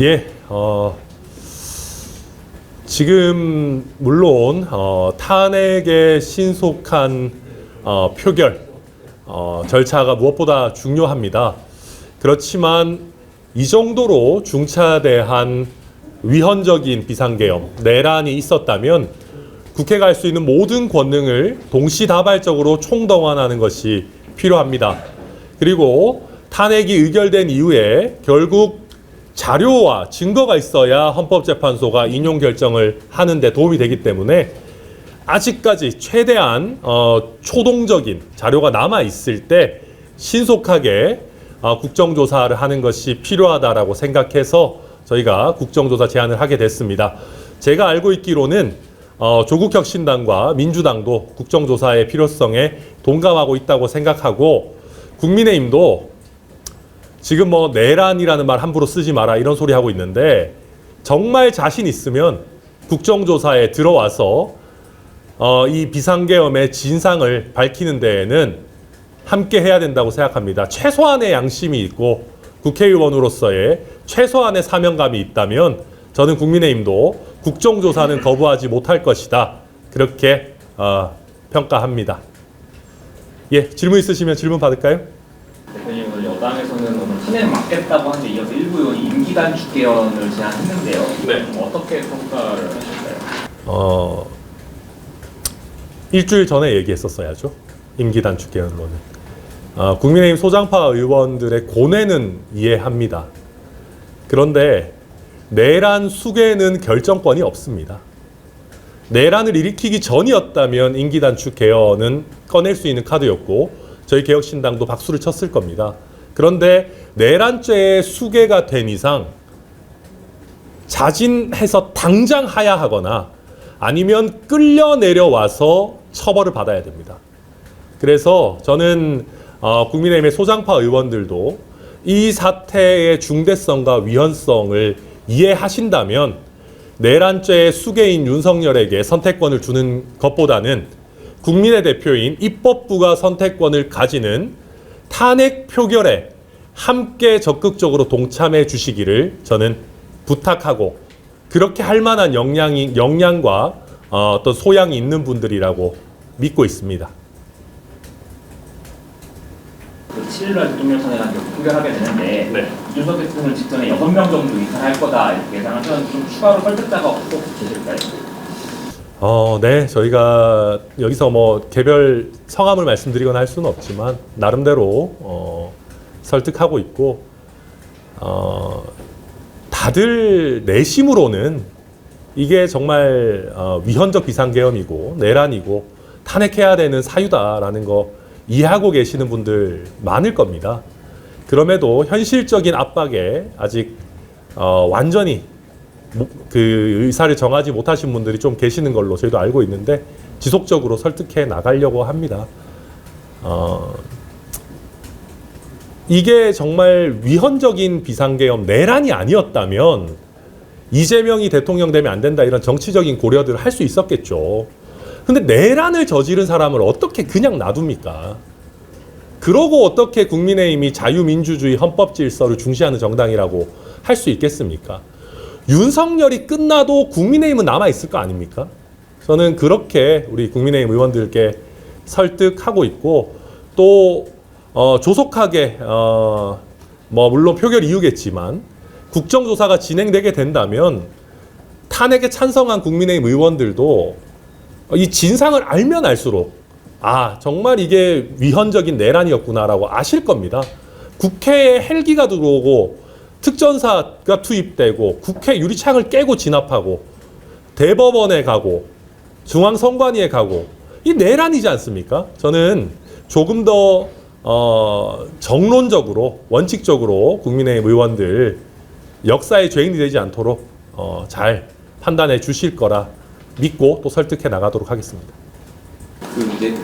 예, 지금 물론 탄핵의 신속한 표결 절차가 무엇보다 중요합니다. 그렇지만 이 정도로 중차대한 위헌적인 비상계엄, 내란이 있었다면 국회가 할 수 있는 모든 권능을 동시다발적으로 총동원하는 것이 필요합니다. 그리고 탄핵이 의결된 이후에 결국 자료와 증거가 있어야 헌법재판소가 인용 결정을 하는 데 도움이 되기 때문에 아직까지 최대한 초동적인 자료가 남아 있을 때 신속하게 국정조사를 하는 것이 필요하다라고 생각해서 저희가 국정조사 제안을 하게 됐습니다. 제가 알고 있기로는 조국혁신당과 민주당도 국정조사의 필요성에 동감하고 있다고 생각하고, 국민의힘도 지금 내란이라는 말 함부로 쓰지 마라 이런 소리 하고 있는데, 정말 자신 있으면 국정조사에 들어와서 이 비상계엄의 진상을 밝히는 데에는 함께 해야 된다고 생각합니다. 최소한의 양심이 있고 국회의원으로서의 최소한의 사명감이 있다면 저는 국민의힘도 국정조사는 거부하지 못할 것이다, 그렇게 평가합니다. 예, 질문 있으시면 질문 받을까요? 대표님, 오늘 여당에서는 오늘 탄핵 막겠다고 한 데 이어서 일부 의원이 임기 단축 개헌을 제안했는데요. 네. 어떻게 평가를 하실까요? 일주일 전에 얘기했었어야죠. 임기 단축 개헌론은. 국민의힘 소장파 의원들의 고뇌는 이해합니다. 그런데 내란 수괴는 결정권이 없습니다. 내란을 일으키기 전이었다면 임기 단축 개헌은 꺼낼 수 있는 카드였고 저희 개혁신당도 박수를 쳤을 겁니다. 그런데 내란죄의 수괴가 된 이상 자진해서 당장 하야하거나 아니면 끌려 내려와서 처벌을 받아야 됩니다. 그래서 저는 국민의힘의 소장파 의원들도 이 사태의 중대성과 위헌성을 이해하신다면 내란죄의 수괴인 윤석열에게 선택권을 주는 것보다는 국민의 대표인 입법부가 선택권을 가지는 탄핵 표결에 함께 적극적으로 동참해 주시기를 저는 부탁하고, 그렇게 할 만한 역량과 어떤 소양이 있는 분들이라고 믿고 있습니다. 7일날 대통령 탄핵안 표결하게 되는데, 네. 이준석 대통령 직전에 6명 정도 이탈할 거다 이렇게 예상하면 좀 추가로 설득자가 꼭 계실까요? 네, 저희가 여기서 개별 성함을 말씀드리거나 할 수는 없지만 나름대로 설득하고 있고, 다들 내심으로는 이게 정말 위헌적 비상계엄이고 내란이고 탄핵해야 되는 사유다라는 거 이해하고 계시는 분들 많을 겁니다. 그럼에도 현실적인 압박에 아직 완전히 그 의사를 정하지 못하신 분들이 좀 계시는 걸로 저희도 알고 있는데 지속적으로 설득해 나가려고 합니다. 이게 정말 위헌적인 비상계엄 내란이 아니었다면 이재명이 대통령 되면 안 된다 이런 정치적인 고려들을 할 수 있었겠죠. 근데 내란을 저지른 사람을 어떻게 그냥 놔둡니까? 그러고 어떻게 국민의힘이 자유민주주의 헌법 질서를 중시하는 정당이라고 할 수 있겠습니까? 윤석열이 끝나도 국민의힘은 남아있을 거 아닙니까? 저는 그렇게 우리 국민의힘 의원들께 설득하고 있고, 또 조속하게 물론 표결 이유겠지만 국정조사가 진행되게 된다면 탄핵에 찬성한 국민의힘 의원들도 이 진상을 알면 알수록 정말 이게 위헌적인 내란이었구나라고 아실 겁니다. 국회에 헬기가 들어오고 특전사가 투입되고 국회 유리창을 깨고 진압하고 대법원에 가고 중앙선관위에 가고 이 내란이지 않습니까? 저는 조금 더 정론적으로 원칙적으로 국민의힘 의원들 역사의 죄인이 되지 않도록 잘 판단해 주실 거라 믿고 또 설득해 나가도록 하겠습니다. 이제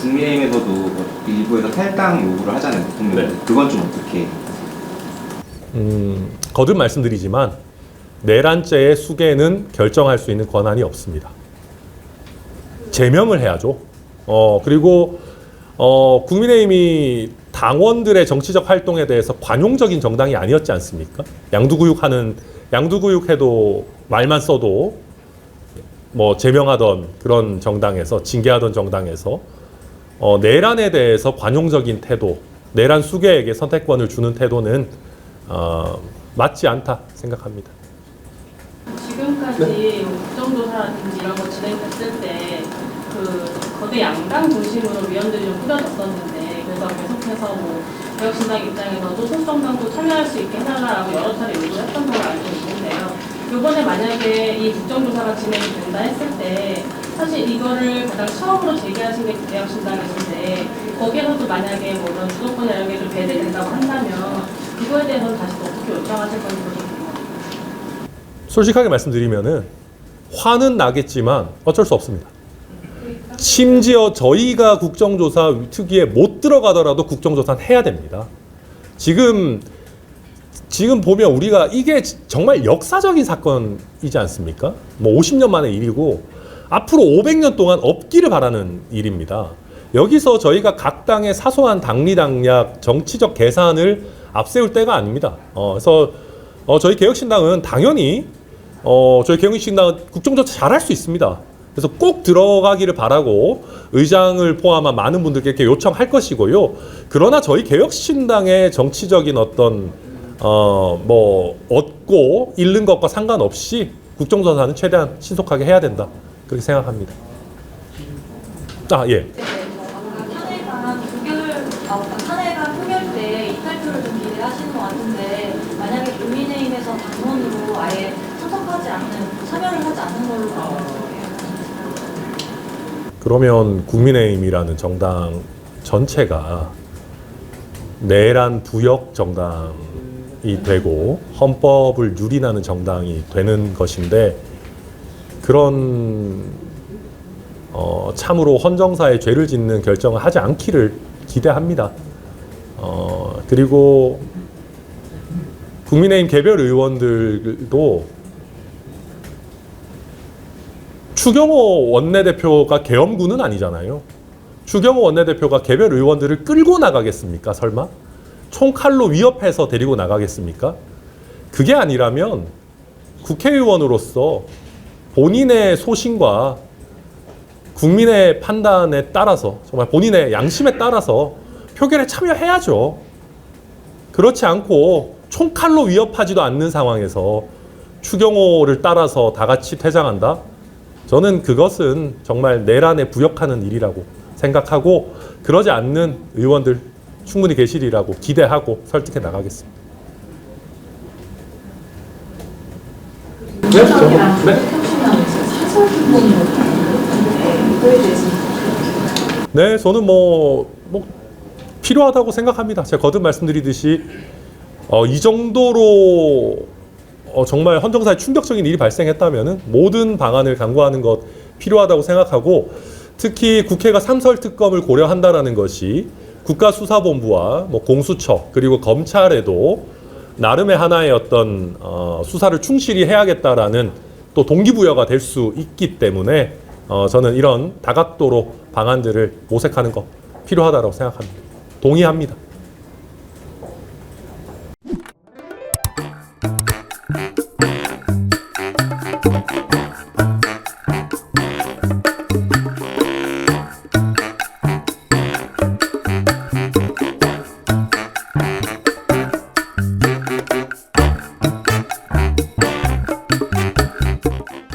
국민의힘에서도 일부에서 탈당 요구를 하잖아요, 대통령. 네. 그건 좀 어떻게? 거듭 말씀드리지만 내란죄의 수괴는 결정할 수 있는 권한이 없습니다. 제명을 해야죠. 그리고 국민의힘이 당원들의 정치적 활동에 대해서 관용적인 정당이 아니었지 않습니까? 양두구육하는 양두구육해도 말만 써도 뭐 제명하던 그런 정당에서 징계하던 정당에서 내란에 대해서 관용적인 태도, 내란 수괴에게 선택권을 주는 태도는 맞지 않다 생각합니다. 지금까지 국정조사라든지 이런 거 진행됐을 때 그 거대 양당 중심으로 위원들이 좀 꾸려졌었는데 그래서 계속해서 뭐 개혁신당 입장에서도 소수정당도 참여할 수 있게 해달라고 여러 차례 요구를 했던 걸로 알고 있는데요. 이번에 만약에 이 국정조사가 진행이 된다 했을 때 사실 이거를 가장 처음으로 제기하신 게 개혁신당이신데 거기에서도 만약에 뭐 이런 주도권 이런 게 좀 배제된다고 한다면 이거에 대해서는 다시 또 어떻게 요청하실 건지 좀 궁금합니다. 솔직하게 말씀드리면은 화는 나겠지만 어쩔 수 없습니다. 심지어 저희가 국정조사 특위에 못 들어가더라도 국정조사는 해야 됩니다. 지금 보면 우리가 이게 정말 역사적인 사건이지 않습니까? 뭐 50년 만의 일이고 앞으로 500년 동안 없기를 바라는 일입니다. 여기서 저희가 각 당의 사소한 당리당략, 정치적 계산을 앞세울 때가 아닙니다. 그래서 저희 개혁신당은 당연히 저희 개혁신당은 국정조사 잘할 수 있습니다. 그래서 꼭 들어가기를 바라고 의장을 포함한 많은 분들께 이렇게 요청할 것이고요. 그러나 저희 개혁신당의 정치적인 어떤 뭐 얻고 잃는 것과 상관없이 국정조사는 최대한 신속하게 해야 된다. 그렇게 생각합니다. 예. 탄핵안 표결 때 이탈표를 좀 기대하시는 것 같은데 만약에 국민의힘에서 당원으로 아예 참석하지 않는, 참여를 하지 않는 걸로 나오면 그러면 국민의힘이라는 정당 전체가 내란 부역 정당이 되고 헌법을 유린하는 정당이 되는 것인데 그런 참으로 헌정사에 죄를 짓는 결정을 하지 않기를 기대합니다. 그리고 국민의힘 개별 의원들도 추경호 원내대표가 계엄군은 아니잖아요. 추경호 원내대표가 개별 의원들을 끌고 나가겠습니까? 설마? 총칼로 위협해서 데리고 나가겠습니까? 그게 아니라면 국회의원으로서 본인의 소신과 국민의 판단에 따라서 정말 본인의 양심에 따라서 표결에 참여해야죠. 그렇지 않고 총칼로 위협하지도 않는 상황에서 추경호를 따라서 다 같이 퇴장한다? 저는 그것은 정말 내란에 부역하는 일이라고 생각하고 그러지 않는 의원들 충분히 계시리라고 기대하고 설득해 나가겠습니다. 네, 저는 뭐 필요하다고 생각합니다. 제가 거듭 말씀드리듯이 이 정도로 정말 헌정사에 충격적인 일이 발생했다면 모든 방안을 강구하는 것 필요하다고 생각하고 특히 국회가 삼설특검을 고려한다라는 것이 국가수사본부와 뭐 공수처 그리고 검찰에도 나름의 하나의 어떤 수사를 충실히 해야겠다라는 또 동기부여가 될 수 있기 때문에 저는 이런 다각도로 방안들을 모색하는 것 필요하다고 생각합니다. 동의합니다.